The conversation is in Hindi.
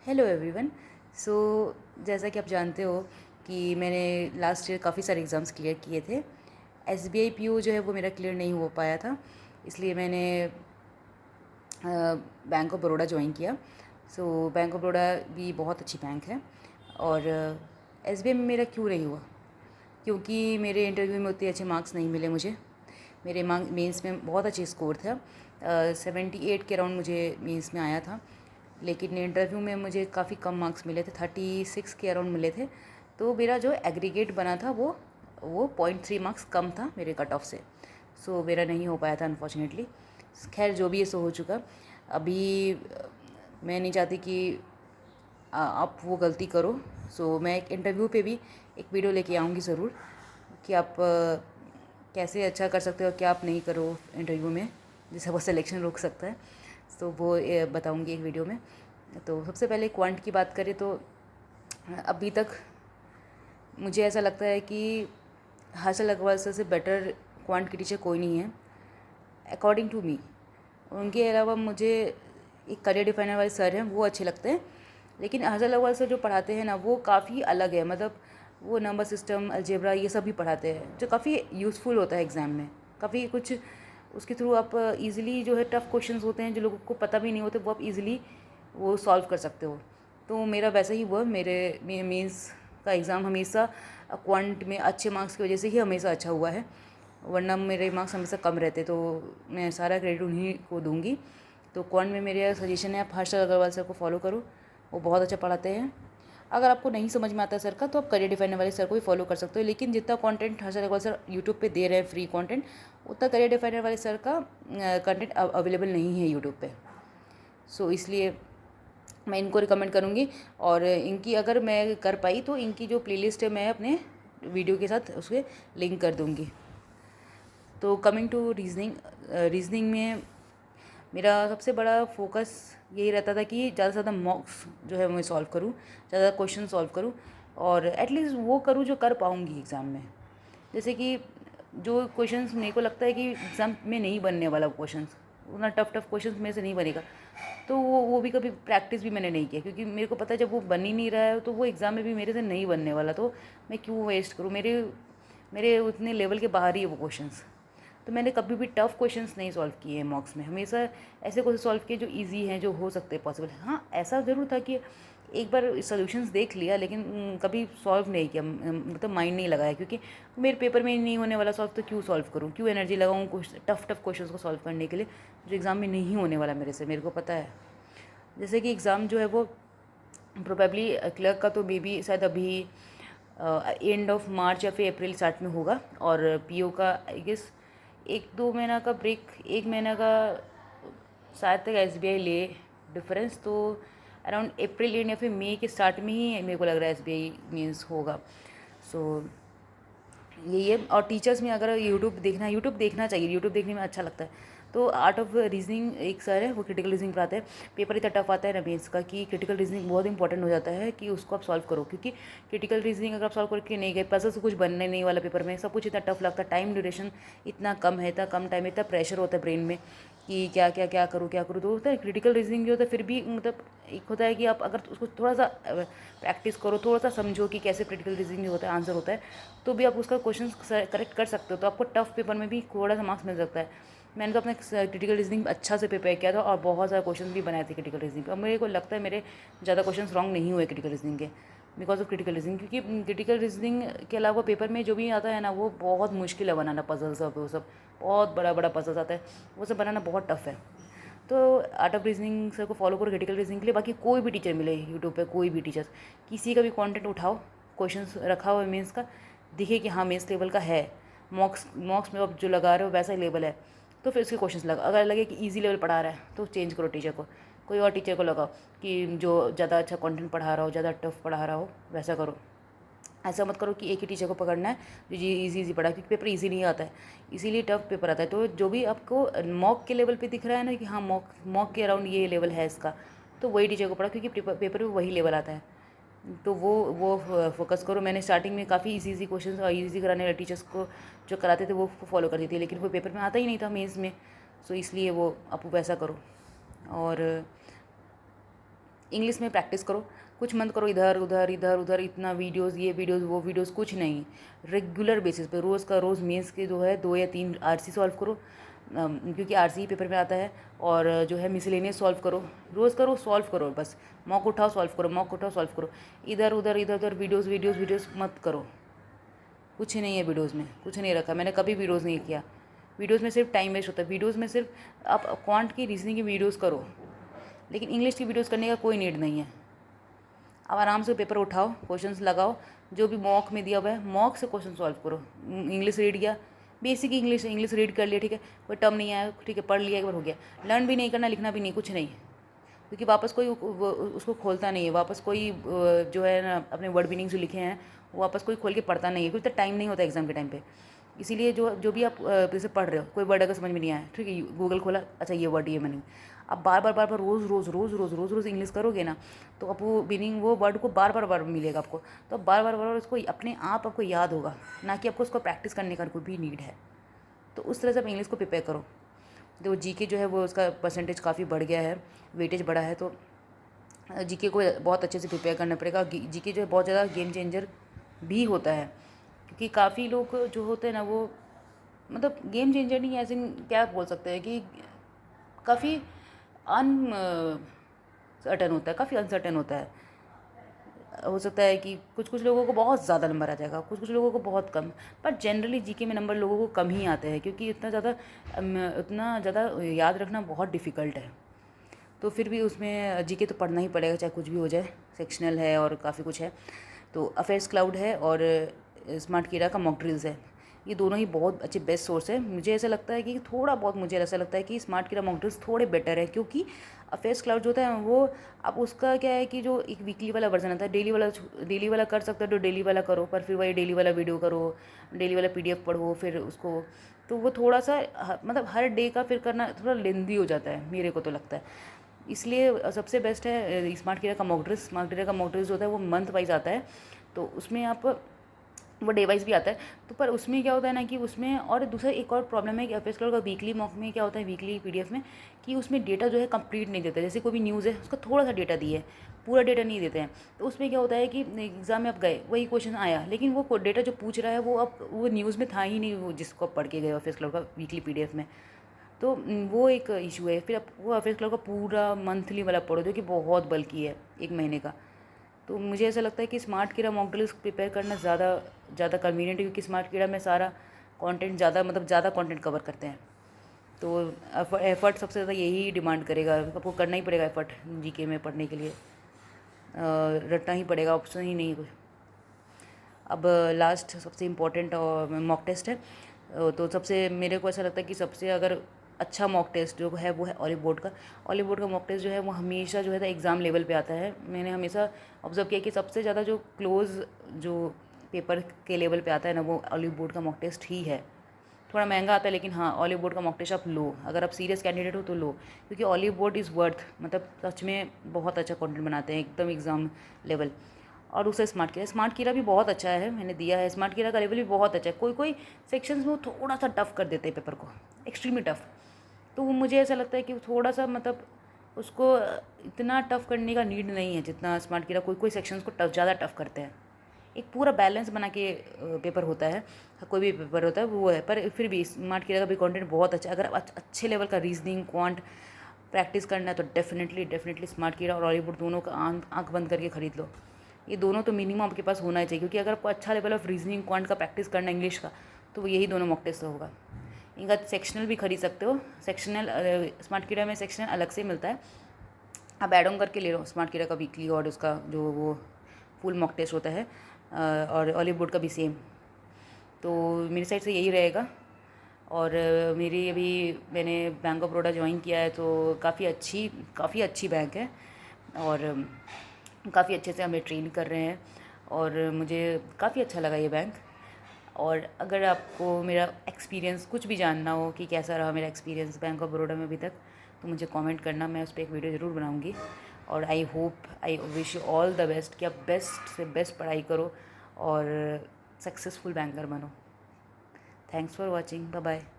Hello everyone. सो जैसा कि आप जानते हो कि मैंने लास्ट ईयर काफ़ी सारे एग्ज़ाम्स क्लियर किए थे। एसबीआई पीओ जो है वो मेरा क्लियर नहीं हो पाया था, इसलिए मैंने बैंक ऑफ बड़ौदा ज्वाइन किया। सो बैंक ऑफ बड़ौदा भी बहुत अच्छी बैंक है। और एसबीआई में मेरा क्यों नहीं हुआ, क्योंकि मेरे इंटरव्यू में उतने अच्छे मार्क्स नहीं मिले मुझे। मेरे मेंस में बहुत अच्छे स्कोर था, 78 के अराउंड मुझे मेंस में आया था, लेकिन इंटरव्यू में मुझे काफ़ी कम मार्क्स मिले थे, 36 के अराउंड मिले थे। तो मेरा जो एग्रीगेट बना था वो 0.3 मार्क्स कम था मेरे कट ऑफ से। सो मेरा नहीं हो पाया था अनफॉर्चुनेटली। खैर जो भी है सो हो चुका। अभी मैं नहीं चाहती कि आप वो गलती करो। सो मैं एक इंटरव्यू पे भी एक वीडियो लेके आऊँगी ज़रूर कि आप कैसे अच्छा कर सकते हो, क्या आप नहीं करो इंटरव्यू में जिससे वो सिलेक्शन रुक सकता है। तो वो बताऊँगी एक वीडियो में। तो सबसे पहले क्वांट की बात करें तो अभी तक मुझे ऐसा लगता है कि हासिल अग्रवाल सर से बेटर क्वांट की टीचर कोई नहीं है अकॉर्डिंग टू मी। उनके अलावा मुझे एक करियर डिफाइनर वाले सर हैं, वो अच्छे लगते हैं। लेकिन हासिल अग्रवाल सर जो पढ़ाते हैं ना वो काफ़ी अलग है, मतलब वो नंबर सिस्टम, अलजेब्रा ये सब भी पढ़ाते हैं जो काफ़ी यूज़फुल होता है एग्ज़ाम में। काफ़ी कुछ उसके थ्रू आप इजीली जो है टफ़ क्वेश्चंस होते हैं जो लोगों को पता भी नहीं होते वो आप इजीली वो सॉल्व कर सकते हो। तो मेरा वैसा ही हुआ। मेरे मेंस का एग्ज़ाम हमेशा क्वांट में अच्छे मार्क्स की वजह से ही हमेशा अच्छा हुआ है, वरना मेरे मार्क्स हमेशा कम रहते। तो मैं सारा क्रेडिट उन्हीं को दूंगी। तो क्वांट में मेरा सजेशन है आप हर्षल अग्रवाल सर को फॉलो करो, वो बहुत अच्छा पढ़ाते हैं। अगर आपको नहीं समझ में आता है सर का तो आप करियर डिफाइनर वाले सर को भी फॉलो कर सकते हो, लेकिन जितना content Harshal Agarwal sir YouTube पे दे रहे हैं फ्री कंटेंट, उतना करियर डिफाइनर वाले सर का कंटेंट अवेलेबल नहीं है यूट्यूब पे। सो इसलिए मैं इनको रिकमेंड करूँगी। और इनकी अगर मैं कर पाई तो इनकी जो प्लेलिस्ट है मैं अपने वीडियो के साथ उसके लिंक कर दूँगी। तो कमिंग टू रीजनिंग में मेरा सबसे बड़ा फोकस यही रहता था कि ज़्यादा से ज़्यादा मॉक्स जो है मैं सॉल्व करूँ, ज़्यादा क्वेश्चन सॉल्व करूँ, और एटलीस्ट वो करूँ जो कर पाऊँगी एग्ज़ाम में। जैसे कि जो क्वेश्चंस मेरे को लगता है कि एग्ज़ाम में नहीं बनने वाला क्वेश्चंस, उतना टफ क्वेश्चंस मेरे से नहीं बनेगा, तो वो भी कभी प्रैक्टिस भी मैंने नहीं किया, क्योंकि मेरे को पता है जब वो बन ही नहीं रहा है तो वो एग्ज़ाम में भी मेरे से नहीं बनने वाला, तो मैं क्यों वेस्ट करूँ। मेरे मेरे उतने लेवल के बाहर ही है वो क्वेश्चंस। तो मैंने कभी भी टफ़ क्वेश्चंस नहीं सॉल्व किए हैं मॉक्स में, हमेशा ऐसे क्वेश्चन सॉल्व किए जो इजी हैं, जो हो सकते हैं पॉसिबल। हाँ ऐसा ज़रूर था कि एक बार सॉल्यूशंस देख लिया, लेकिन कभी सॉल्व नहीं किया, मतलब माइंड नहीं लगाया, क्योंकि मेरे पेपर में नहीं होने वाला सॉल्व, तो क्यों सॉल्व करूँ, क्यों एनर्जी लगाऊँ कुछ टफ़ क्वेश्चंस को सॉल्व करने के लिए जो एग्ज़ाम में नहीं होने वाला मेरे से, मेरे को पता है। जैसे कि एग्ज़ाम जो है वो प्रोबेबली क्लर्क का तो मे बी शायद अभी एंड ऑफ मार्च या फिर अप्रैल स्टार्ट में होगा, और पीओ का आई गेस 1-2 महीना का ब्रेक, 1 महीना का शायद तक एसबीआई ले डिफरेंस, तो अराउंड अप्रैल एंड या फिर मई के स्टार्ट में ही मेरे को लग रहा है एसबीआई मीन्स होगा। सो यही है। और टीचर्स में अगर यूट्यूब देखना चाहिए, यूट्यूब देखने में अच्छा लगता है। तो आर्ट ऑफ रीजनिंग एक सर है, वो क्रिटिकल रीजनिंग पढ़ाते हैं। पेपर इतना टफ आता है ना मेंस का कि क्रिटिकल रीजनिंग बहुत इंपॉर्टेंट हो जाता है कि उसको आप सॉल्व करो, क्योंकि क्रिटिकल रीजनिंग अगर आप सॉल्व करके नहीं गए, पजल से कुछ बनने नहीं वाला पेपर में, सब कुछ इतना टफ लगता है, टाइम ड्यूरेशन इतना कम है, इतना कम टाइम, इतना प्रेशर होता है ब्रेन में कि क्या क्या क्या करूँ क्या करूँ। तो होता है क्रिटिकल रीजनिंग जो होता है, फिर भी मतलब एक होता है कि आप अगर उसको थोड़ा सा प्रैक्टिस करो, थोड़ा सा समझो कि कैसे क्रिटिकल रीजनिंग जो होता है आंसर होता है, तो भी आप उसका क्वेश्चन करेक्ट कर सकते हो, तो आपको टफ पेपर में भी थोड़ा सा मार्क्स मिल सकता है। मैंने तो अपना क्रिटिकल रीजनिंग अच्छा से प्रिपेयर किया था और बहुत सारे क्वेश्चन भी बनाए थे क्रिटिकल रीजनिंग पे, और मेरे को लगता है मेरे ज़्यादा क्वेश्चन रॉन्ग नहीं हुए क्रिटिकल रीजनिंग के बिकॉज ऑफ क्रिटिकल रीजनिंग, क्योंकि क्रिटिकल रीजनिंग के अलावा पेपर में जो भी आता है ना वो बहुत मुश्किल है बनाना, पजल सब वो सब बहुत बड़ा बड़ा पजल्स आता है, वो सब बनाना बहुत टफ है। तो आर्ट ऑफ रीजनिंग सर को फॉलो करो क्रिटिकल रीजनिंग के लिए। बाकी कोई भी टीचर मिले यूट्यूब पे, कोई भी टीचर, किसी का भी कंटेंट उठाओ, क्वेश्चंस रखा हुआ है मेंस का, दिखे कि हाँ मेंस लेवल का है, मॉक्स मॉक्स में आप जो लगा रहे हो वैसा ही लेवल है, तो फिर उसके क्वेश्चंस लगा। अगर लगे कि इजी लेवल पढ़ा रहा है तो चेंज करो टीचर को, कोई और टीचर को लगाओ कि जो ज़्यादा अच्छा कंटेंट पढ़ा रहा हो, ज़्यादा टफ पढ़ा रहा हो, वैसा करो। ऐसा मत करो कि एक ही टीचर को पकड़ना है जो जी इजी पढ़ा, क्योंकि पेपर इजी नहीं आता है, इसीलिए टफ पेपर आता है। तो जो भी आपको मॉक के लेवल पे दिख रहा है ना कि हाँ मॉक मॉक के अराउंड ये लेवल है इसका, तो वही टीचर को पढ़ा, क्योंकि पेपर में वही लेवल आता है। तो वो फोकस करो। मैंने स्टार्टिंग में काफ़ी इजी क्वेश्चन और इजी कराने वाले टीचर्स को जो कराते थे वो फॉलो करती थी, लेकिन वो पेपर में आता ही नहीं था मेंस में, सो इसलिए वो आप वैसा करो। और इंग्लिश में प्रैक्टिस करो, कुछ मत करो इधर उधर इधर उधर इतना वीडियोज़, ये वीडियोज़ वो वीडियोज़, कुछ नहीं। रेगुलर बेसिस पे रोज़ का रोज़ मेंस के जो है 2 या 3 आरसी सॉल्व करो, क्योंकि आरसी पेपर में आता है। और जो है मिसलेनियस सॉल्व करो, रोज़ का रोज़ सॉल्व करो, बस मॉक उठाओ सॉल्व करो, मॉक उठाओ सॉल्व करो। इधर उधर वीडियोज़ वीडियोज़ वीडियोज़ मत करो, कुछ नहीं है वीडियोज़ में, कुछ नहीं रखा मैंने, कभी वीडियोज़ नहीं किया। वीडियोज़ में सिर्फ टाइम वेस्ट होता है। वीडियोज़ में सिर्फ आप क्वांट की रीजनिंग की वीडियोज़ करो, लेकिन इंग्लिश की वीडियोज़ करने का कोई नीड नहीं है। आप आराम से पेपर उठाओ, क्वेश्चंस लगाओ, जो भी मॉक में दिया हुआ है मॉक से क्वेश्चन सॉल्व करो। इंग्लिश रीड किया, बेसिक इंग्लिश रीड कर लिया, ठीक है, कोई टर्म नहीं आया, ठीक है, पढ़ लिया, एक बार हो गया। लर्न भी नहीं करना, लिखना भी नहीं, कुछ नहीं, क्योंकि वापस कोई उसको खोलता नहीं है, वापस कोई जो है ना अपने वर्ड मीनिंग जो लिखे हैं वो वापस कोई खोल के पढ़ता नहीं है, क्योंकि टाइम नहीं होता एग्जाम के टाइम पे। इसीलिए जो जो भी आप जैसे पढ़ रहे हो, कोई वर्ड अगर समझ में नहीं आया, ठीक है, गूगल खोला, अच्छा ये वर्ड ये मीनिंग, अब बार बार रोज़ इंग्लिश करोगे ना, तो अब वो मीनिंग वो वर्ड को बार मिलेगा आपको, तो अब बार उसको अपने आप आपको याद होगा, ना कि आपको उसको प्रैक्टिस करने का कोई भी नीड है। तो उस तरह से आप इंग्लिश को प्रिपेयर करो। तो जीके जो है वो उसका परसेंटेज काफ़ी बढ़ गया है, वेटेज बढ़ा है, तो जीके को बहुत अच्छे से प्रिपेयर करना पड़ेगा। जीके जो है बहुत ज़्यादा गेम चेंजर भी होता है, क्योंकि काफ़ी लोग जो होते हैं ना वो मतलब गेम चेंजर नहीं, ऐसे क्या बोल सकते हैं कि काफ़ी अनसर्टन होता है, काफ़ी अनसर्टन होता है। हो सकता है कि कुछ कुछ लोगों को बहुत ज़्यादा नंबर आ जाएगा, कुछ कुछ लोगों को बहुत कम, पर जनरली जीके में नंबर लोगों को कम ही आते हैं, क्योंकि इतना ज़्यादा याद रखना बहुत डिफ़िकल्ट है। तो फिर भी उसमें जीके तो पढ़ना ही पड़ेगा, चाहे कुछ भी हो जाए। सेक्शनल है और काफ़ी कुछ है, तो अफेयर्स क्लाउड है और स्मार्ट कीड़ा का मॉक ड्रिल्स है। ये दोनों ही बहुत अच्छे बेस्ट सोर्स है। मुझे ऐसा लगता है कि थोड़ा बहुत मुझे ऐसा लगता है कि स्मार्ट कीड़ा मॉक ड्रिल्स थोड़े बेटर है, क्योंकि अफेयर्स क्लाउड जो होता है वो अब उसका क्या है कि जो एक वीकली वाला वर्जन आता है, डेली वाला कर सकते हो तो डेली वाला करो, पर फिर वही डेली वाला वीडियो करो, डेली वाला पीडीएफ पढ़ो, फिर उसको, तो वो थोड़ा सा मतलब हर डे का फिर करना थोड़ा लेंदी हो जाता है, मेरे को तो लगता है। इसलिए सबसे बेस्ट है स्मार्ट कीड़ा का मॉक ड्रिल। स्मार्ट कीड़ा का मॉक ड्रिल जो होता है वो मंथ वाइज आता है, तो उसमें आप वो डे वाइज भी आता है, तो पर उसमें क्या होता है ना कि उसमें और दूसरा एक और प्रॉब्लम है कि अफेयर्स क्लाउड का वीकली मॉक में क्या होता है, वीकली पीडीएफ में, कि उसमें डेटा जो है कंप्लीट नहीं देता। जैसे कोई भी न्यूज़ है उसका थोड़ा सा डेटा दिए, पूरा डेटा नहीं देते हैं, तो उसमें क्या होता है कि एग्ज़ाम में आप गए, वही क्वेश्चन आया, लेकिन वो डेटा जो पूछ रहा है वो अब वो न्यूज़ में था ही नहीं, वो जिसको आप पढ़ के गए अफेयर्स क्लाउड का वीकली पीडीएफ में। तो वो एक इशू है। फिर आप वो अफेयर्स क्लाउड का पूरा मंथली वाला पढ़ो, जो कि बहुत बल्कि है, एक महीने का। तो मुझे ऐसा लगता है कि स्मार्ट कीड़ा मॉक ड्रिल्स प्रिपेयर करना ज़्यादा कन्वीनियंट है, क्योंकि स्मार्ट कीड़ा में सारा कंटेंट ज़्यादा कंटेंट कवर करते हैं। तो एफर्ट सबसे ज़्यादा यही डिमांड करेगा, आपको करना ही पड़ेगा एफर्ट जीके में पढ़ने के लिए, रटना ही पड़ेगा, ऑप्शन ही नहीं है कुछ। अब लास्ट सबसे इम्पोर्टेंट मॉक टेस्ट है, तो सबसे मेरे को ऐसा लगता है कि सबसे अगर अच्छा मॉक टेस्ट जो है वो है ऑलिव बोर्ड का। ऑलिव बोर्ड का मॉक टेस्ट जो है वो हमेशा जो है एग्ज़ाम लेवल पे आता है। मैंने हमेशा ऑब्जर्व किया कि सबसे ज़्यादा जो क्लोज जो पेपर के लेवल पे आता है ना, वो ऑलिव बोर्ड का मॉक टेस्ट ही है। थोड़ा महंगा आता है, लेकिन हाँ, ऑलिव बोर्ड का मॉक टेस्ट आप लो, अगर आप सीरियस कैंडिडेट हो तो लो, क्योंकि ऑलिव बोर्ड इज़ वर्थ, मतलब सच में बहुत अच्छा कंटेंट बनाते हैं, एकदम एग्ज़ाम लेवल। और दूसरा स्मार्ट कीड़ा भी बहुत अच्छा है, मैंने दिया है, स्मार्ट कीड़ा का लेवल भी बहुत अच्छा है। कोई कोई सेक्शंस में वो थोड़ा सा टफ कर देते हैं पेपर को, एक्सट्रीमली टफ, तो वो मुझे ऐसा लगता है कि थोड़ा सा मतलब उसको इतना टफ करने का नीड नहीं है जितना स्मार्ट कीड़ा। कोई कोई सेक्शंस को ज़्यादा टफ करते हैं, एक पूरा बैलेंस बना के पेपर होता है, कोई भी पेपर होता है वो है। पर फिर भी स्मार्ट कीड़ा का भी कंटेंट बहुत अच्छा है। अगर आप अच्छे लेवल का रीजनिंग क्वांट प्रैक्टिस करना है तो डेफिनेटली स्मार्ट कीड़ा और हॉलीवुड दोनों का आँख बंद करके खरीद लो। ये दोनों तो मिनिमम आपके पास होना ही चाहिए, क्योंकि अगर आपको अच्छा लेवल ऑफ रीजनिंग क्वांट का प्रैक्टिस करना है इंग्लिश का, तो वो यही दोनों मॉक टेस्ट होगा। इनका सेक्शनल भी खरीद सकते हो, सेक्शनल स्मार्ट कीड़ा में सेक्शनल अलग से मिलता है, आप ऐड ऑन करके ले लो स्मार्ट कीड़ा का वीकली और उसका जो वो फुल मॉक टेस्ट होता है, और ऑलिव बोर्ड का भी सेम। तो मेरी साइड से यही रहेगा। और मेरी अभी मैंने बैंक ऑफ बड़ौदा ज्वाइन किया है, तो काफ़ी अच्छी बैंक है, और काफ़ी अच्छे से हमें ट्रेन कर रहे हैं, और मुझे काफ़ी अच्छा लगा ये बैंक। और अगर आपको मेरा एक्सपीरियंस कुछ भी जानना हो कि कैसा रहा मेरा एक्सपीरियंस बैंक ऑफ बड़ौदा में अभी तक, तो मुझे कमेंट करना, मैं उस पर एक वीडियो ज़रूर बनाऊंगी। और I wish you all the best, कि आप बेस्ट से बेस्ट पढ़ाई करो और सक्सेसफुल बैंकर बनो। Thanks for watching, bye bye.